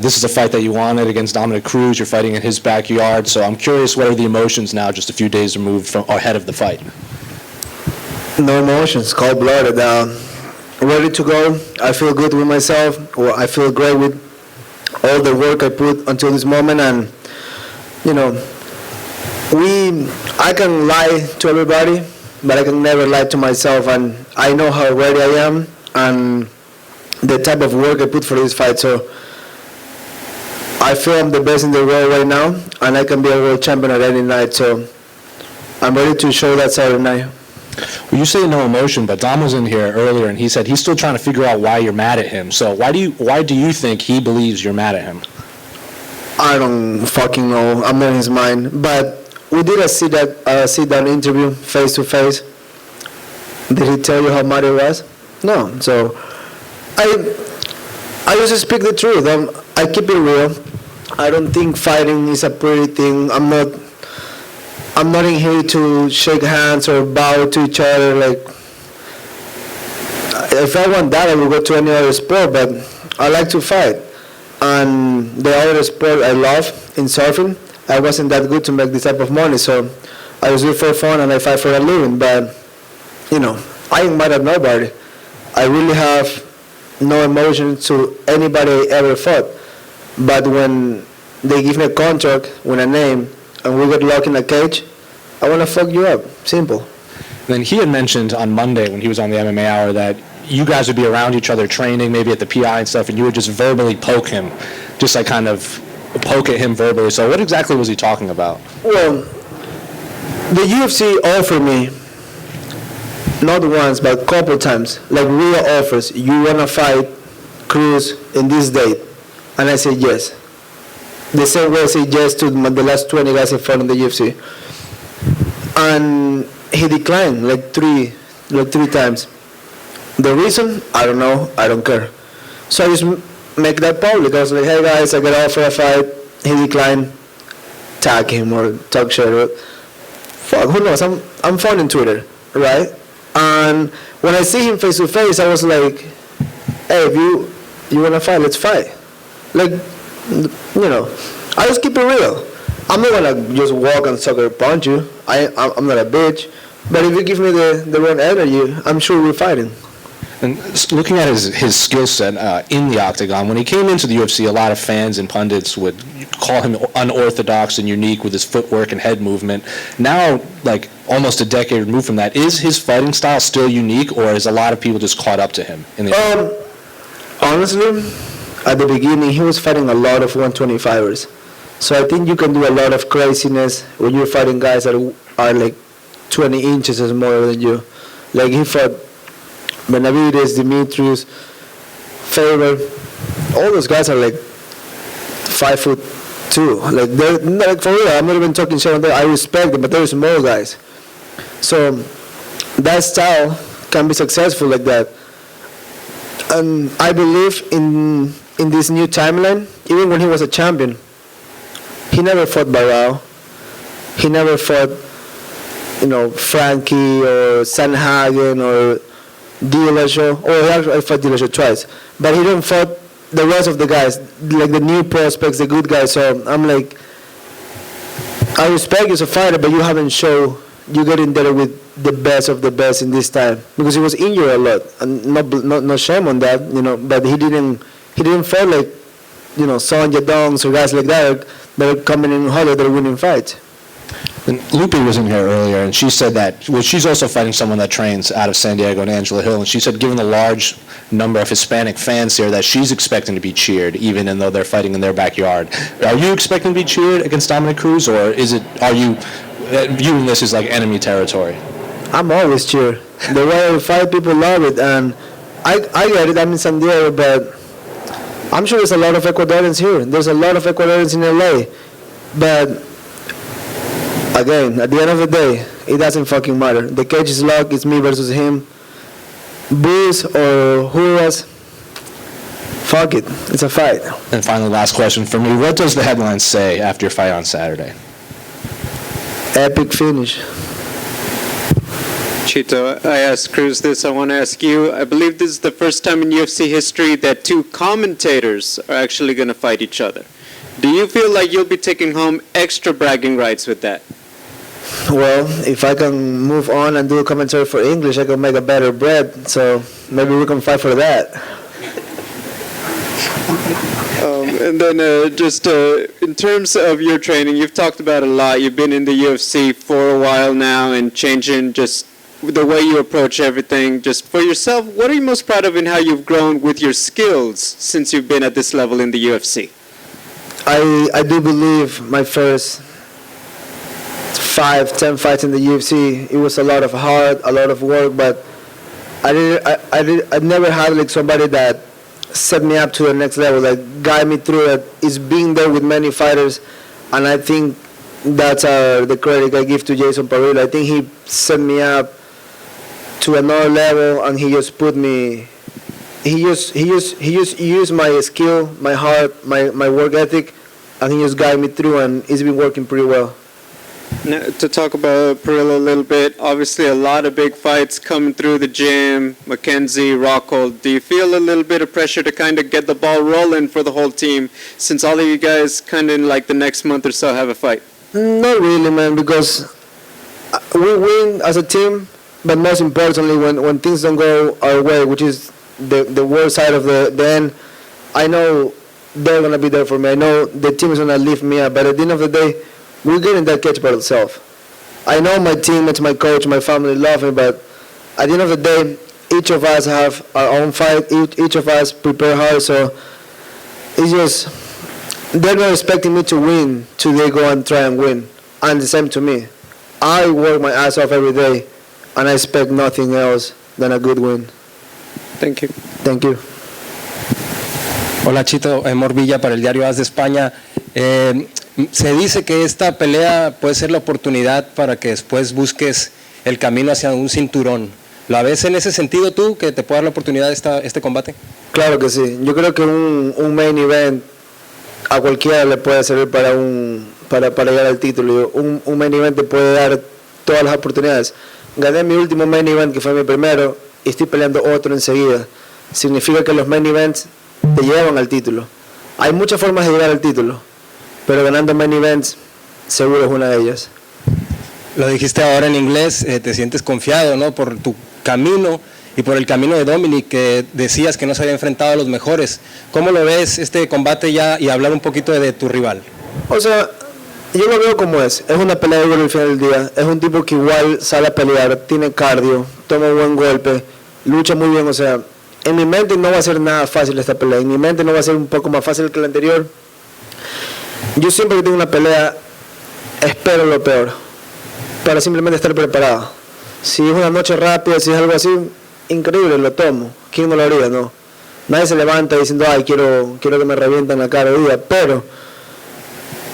This is a fight that you wanted against Dominick Cruz. You're fighting in his backyard. So I'm curious, what are the emotions now, just a few days removed from ahead of the fight? No emotions, cold-blooded. Ready to go. I feel good with myself. I feel great with all the work I put until this moment. And, you know, I can lie to everybody, but I can never lie to myself. And I know how ready I am and the type of work I put for this fight. So I feel I'm the best in the world right now, and I can be a world champion at any night. So I'm ready to show that Saturday night. Well, you say no emotion, but Dom was in here earlier, and he said he's still trying to figure out why you're mad at him. So why do you think he believes you're mad at him? I don't fucking know. I'm not in his mind. But we did a sit-down interview, face-to-face. Did he tell you how mad he was? No. So I just speak the truth. I keep it real. I don't think fighting is a pretty thing. I'm not in here to shake hands or bow to each other. Like, if I want that, I will go to any other sport, but I like to fight. And the other sport I love, in surfing, I wasn't that good to make this type of money, so I just do it for fun and I fight for a living. But, you know, I ain't mad at nobody. I really have no emotion to anybody I ever fought. But when they give me a contract with a name and we get locked in a cage, I want to fuck you up. Simple. Then he had mentioned on Monday when he was on the MMA Hour that you guys would be around each other training, maybe at the PI and stuff, and you would just verbally poke him, just like kind of poke at him verbally. So what exactly was he talking about? Well, the UFC offered me, not once, but a couple times, like real offers. You want to fight Cruz in this date? And I said yes. The same way I said yes to the last 20 guys in front of the UFC. And he declined like three times. The reason? I don't know. I don't care. So I just make that public. I was like, hey guys, I got offered a fight. He declined. Tag him or talk shit. Fuck, who knows? I'm fun in Twitter, right? And when I see him face to face, I was like, hey, if you wanna fight, let's fight. Like, you know, I just keep it real. I'm not gonna just walk and sucker punch you. I'm not a bitch. But if you give me the wrong energy, I'm sure we're fighting. And looking at his skill set in the octagon, when he came into the UFC, a lot of fans and pundits would call him unorthodox and unique with his footwork and head movement. Now, like almost a decade removed from that, is his fighting style still unique, or is a lot of people just caught up to him? Honestly, at the beginning, he was fighting a lot of 125ers. So I think you can do a lot of craziness when you're fighting guys that are like 20 inches or smaller than you. Like he fought Benavides, Demetrius, Faber. All those guys are like 5'2". Like they're like, for real. I'm not even talking shit on that. I respect them, but they're small guys. So that style can be successful like that. And I believe in this new timeline. Even when he was a champion, he never fought Barao. He never fought, Frankie or Sanhagen or Dillashaw. Or I fought Dillashaw twice. But he didn't fight the rest of the guys, like the new prospects, the good guys. So I'm like, I respect you as a fighter, but you haven't shown you getting there with the best of the best in this time, because he was injured a lot, and no shame on that, But he didn't fight like, Son Yadongs or guys like that are coming in hard, that are winning fights. And Lupe was in here earlier, and she said that, well, she's also fighting someone that trains out of San Diego, and Angela Hill, and she said given the large number of Hispanic fans here that she's expecting to be cheered, even though they're fighting in their backyard. Are you expecting to be cheered against Dominick Cruz, or are you viewing this as like enemy territory? I'm always cheered. The way I fight, people love it, and I get it. I'm in San Diego, but I'm sure there's a lot of Ecuadorians here. There's a lot of Ecuadorians in LA, but again, at the end of the day, it doesn't fucking matter. The cage is locked. It's me versus him. Bruce or Juras, fuck it. It's a fight. And finally, last question for me. What does the headline say after your fight on Saturday? Epic finish. Chito, I asked Cruz this, I want to ask you. I believe this is the first time in UFC history that two commentators are actually going to fight each other. Do you feel like you'll be taking home extra bragging rights with that? Well, if I can move on and do a commentary for English, I can make a better bread, so maybe we can fight for that. And then in terms of your training, you've talked about a lot. You've been in the UFC for a while now and changing just the way you approach everything. Just for yourself, what are you most proud of in how you've grown with your skills since you've been at this level in the UFC? I do believe my first 5-10 fights in the UFC, it was a lot of hard, a lot of work, but I never had like somebody that set me up to the next level, that guide me through it. It's being there with many fighters, and I think that's the credit I give to Jason Parillo. I think he set me up to another level, and he just put me. He just used my skill, my heart, my work ethic, and he just guided me through, and it's been working pretty well. Now, to talk about Parillo a little bit, obviously a lot of big fights coming through the gym, McKenzie, Rockhold. Do you feel a little bit of pressure to kind of get the ball rolling for the whole team, since all of you guys kind of in like the next month or so have a fight? Not really, man, because we win as a team, but most importantly, when things don't go our way, which is the worst side of the end, I know they're going to be there for me. I know the team is going to lift me up, but at the end of the day, we're getting that catch by itself. I know my teammates, my coach, my family love me, but at the end of the day, each of us have our own fight. Each of us prepare hard, so it's just, they're not expecting me to win till they go and try and win. And the same to me. I work my ass off every day, and I expect nothing else than a good win. Thank you. Thank you. Hola Chito, Morvilla para el diario AS de España. Se dice que esta pelea puede ser la oportunidad para que después busques el camino hacia un cinturón. ¿La ves en ese sentido tú, que te puede dar la oportunidad este combate? Claro que sí. Yo creo que un main event a cualquiera le puede servir para llegar al título. Un main event te puede dar todas las oportunidades. Gané mi último main event, que fue mi primero, y estoy peleando otro enseguida. Significa que los main events te llevan al título. Hay muchas formas de llegar al título, pero ganando main events seguro es una de ellas. Lo dijiste ahora en inglés, te sientes confiado, ¿no? Por tu camino y por el camino de Dominick, que decías que no se había enfrentado a los mejores. ¿Cómo lo ves este combate ya, y hablar un poquito de tu rival? O sea, yo lo veo como es una pelea dura al final del día. Es un tipo que igual sale a pelear, tiene cardio, toma un buen golpe, lucha muy bien. O sea, en mi mente no va a ser nada fácil esta pelea. En mi mente no va a ser un poco más fácil que la anterior. Yo siempre que tengo una pelea espero lo peor, para simplemente estar preparado. Si es una noche rápida, si es algo así, increíble, lo tomo. ¿Quién no lo haría? No. Nadie se levanta diciendo, ay, quiero que me revienten la cara hoy día. Pero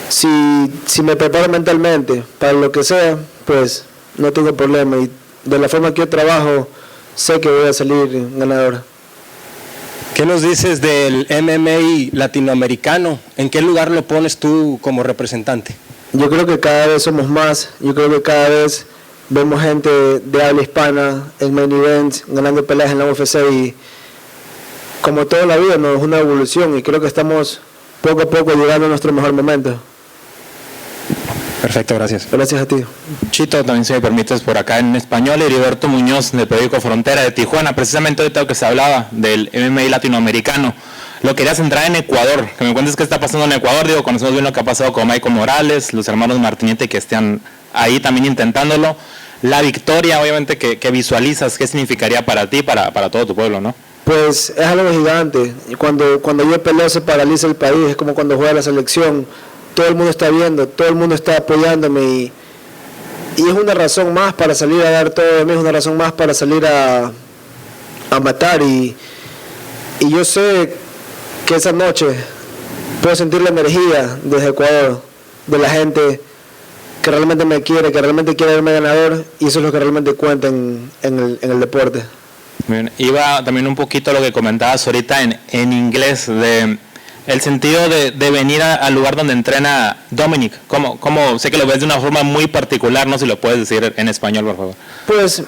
si me preparo mentalmente para lo que sea, pues no tengo problema. Y de la forma que yo trabajo, sé que voy a salir ganador. ¿Qué nos dices del MMA latinoamericano? ¿En qué lugar lo pones tú como representante? Yo creo que cada vez somos más. Yo creo que cada vez vemos gente de habla hispana en main events, ganando peleas en la UFC, y como toda la vida, ¿no? Es una evolución, y creo que estamos poco a poco llegando a nuestro mejor momento. Perfecto, gracias. Gracias a ti. Chito, también si me permites por acá en español, Heriberto Muñoz del periódico Frontera de Tijuana. Precisamente ahorita que se hablaba del MMA latinoamericano, lo quería centrar en Ecuador, que me cuentes qué está pasando en Ecuador. Digo, conocemos bien lo que ha pasado con Michael Morales, los hermanos Martinete que están ahí también intentándolo. La victoria, obviamente, que visualizas, ¿qué significaría para ti, para todo tu pueblo, no? Pues es algo gigante. Cuando yo peleo se paraliza el país, es como cuando juega la selección. Todo el mundo está viendo, todo el mundo está apoyándome, y es una razón más para salir a dar todo de mí, es una razón más para salir a matar, y yo sé que esa noche puedo sentir la energía desde Ecuador, de la gente que realmente me quiere, que realmente quiere verme ganador, y eso es lo que realmente cuenta en el deporte. Bien. Iba también un poquito a lo que comentabas ahorita en inglés, de el sentido de venir al lugar donde entrena Dominick. ¿Cómo? Sé que lo ves de una forma muy particular, no sé si lo puedes decir en español, por favor. Pues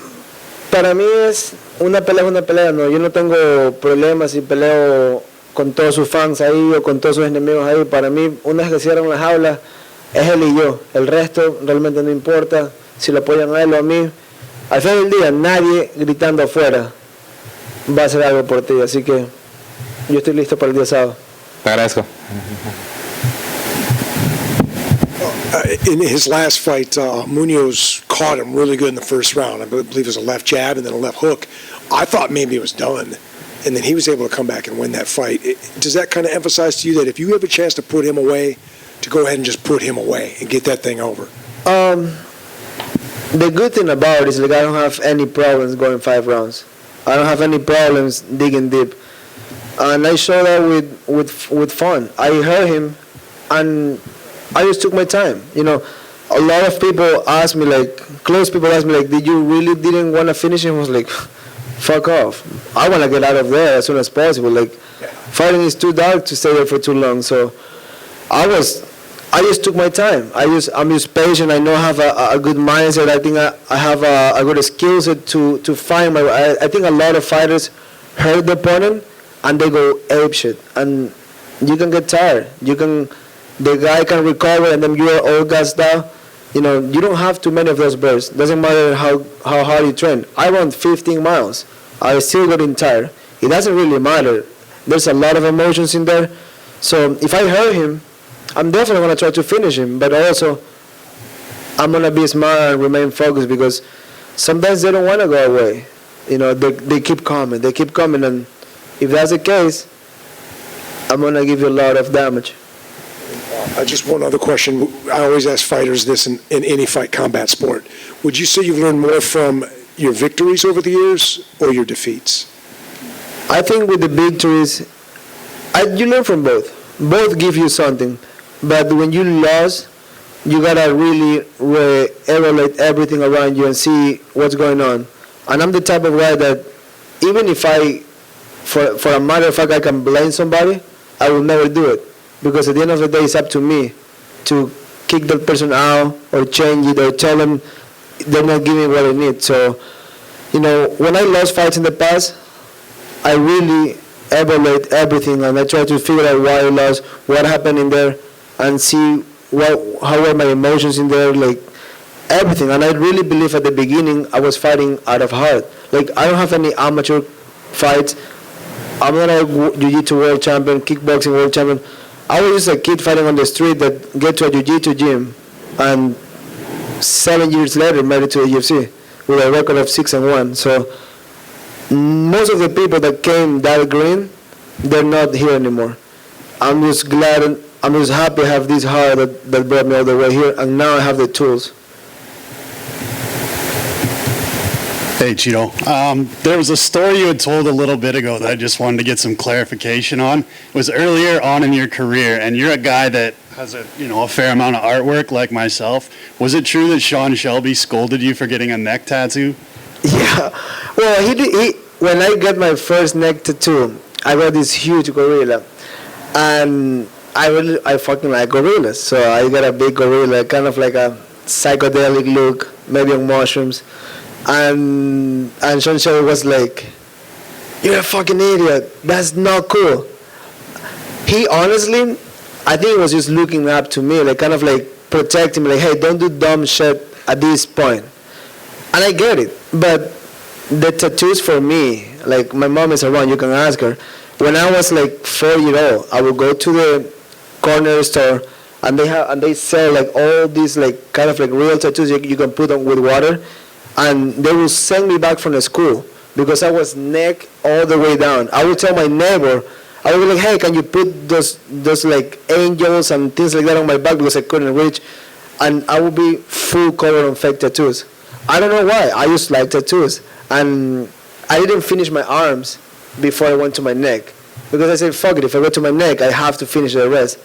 Para mí es una pelea, no. Yo no tengo problemas si peleo con todos sus fans ahí o con todos sus enemigos ahí. Para mí, una vez que cierran las jaulas, es él y yo. El resto realmente no importa si lo apoyan a él o a mí. Al final del día, nadie gritando afuera va a hacer algo por ti. Así que yo estoy listo para el día sábado. Te agradezco. In his last fight, Munoz caught him really good in the first round. I believe it was a left jab and then a left hook. I thought maybe it was done, and then he was able to come back and win that fight. Does that kind of emphasize to you that if you have a chance to put him away, to go ahead and just put him away and get that thing over? The good thing about it is like I don't have any problems going 5 rounds. I don't have any problems digging deep, and I show that with fun. I heard him, and I just took my time. You know, a lot of people ask me, like, close people ask me, like, did you really didn't want to finish him? I was like, fuck off. I want to get out of there as soon as possible. Like, fighting is too dark to stay there for too long. So I just took my time. I'm just patient. I know I have a good mindset. I think I have a good skill set to find my. I think a lot of fighters hurt the opponent and they go apeshit, and you can get tired. The guy can recover and then you are all gassed out. You know, you don't have too many of those bursts. Doesn't matter how hard you train. I run 15 miles. I still getting tired. It doesn't really matter. There's a lot of emotions in there. So if I hurt him, I'm definitely going to try to finish him. But also, I'm going to be smart and remain focused because sometimes they don't want to go away. You know, they keep coming. They keep coming. And if that's the case, I'm going to give you a lot of damage. Just one other question. I always ask fighters this in any fight combat sport. Would you say you've learned more from your victories over the years or your defeats? I think with the victories, you learn from both. Both give you something. But when you lose, you got to really evaluate everything around you and see what's going on. And I'm the type of guy that even if for a matter of fact, I can blame somebody, I will never do it. Because at the end of the day, it's up to me to kick that person out or change it or tell them they're not giving what I need. So, you know, when I lost fights in the past, I really evaluate everything and I try to figure out why I lost, what happened in there, and see how were my emotions in there, like everything. And I really believe at the beginning I was fighting out of heart. Like, I don't have any amateur fights. I'm not a jiu-jitsu world champion, kickboxing world champion. I was just a kid fighting on the street that get to a jiu-jitsu gym, and 7 years later made it to the UFC with a record of 6-1. So most of the people that came that green, they're not here anymore. I'm just glad and I'm just happy to have this heart that brought me all the way here, and now I have the tools. Hey, Chito. There was a story you had told a little bit ago that I just wanted to get some clarification on. It was earlier on in your career, and you're a guy that has a fair amount of artwork like myself. Was it true that Sean Shelby scolded you for getting a neck tattoo? Yeah. Well, he when I got my first neck tattoo, I got this huge gorilla, and I fucking like gorillas. So I got a big gorilla, kind of like a psychedelic look, maybe on mushrooms. And Sean Shelby was like, "You're a fucking idiot. That's not cool." He honestly, I think he was just looking up to me, like kind of like protecting me, like, "Hey, don't do dumb shit at this point." And I get it, but the tattoos for me, like my mom is around, you can ask her. When I was like 4 years old, I would go to the corner store, and they sell like all these like kind of like real tattoos you can put on with water. And they will send me back from the school because I was neck all the way down. I would tell my neighbor, I would be like, "Hey, can you put those like angels and things like that on my back," because I couldn't reach. And I would be full covered on fake tattoos. I don't know why. I just like tattoos. And I didn't finish my arms before I went to my neck. Because I said, fuck it, if I go to my neck, I have to finish the rest.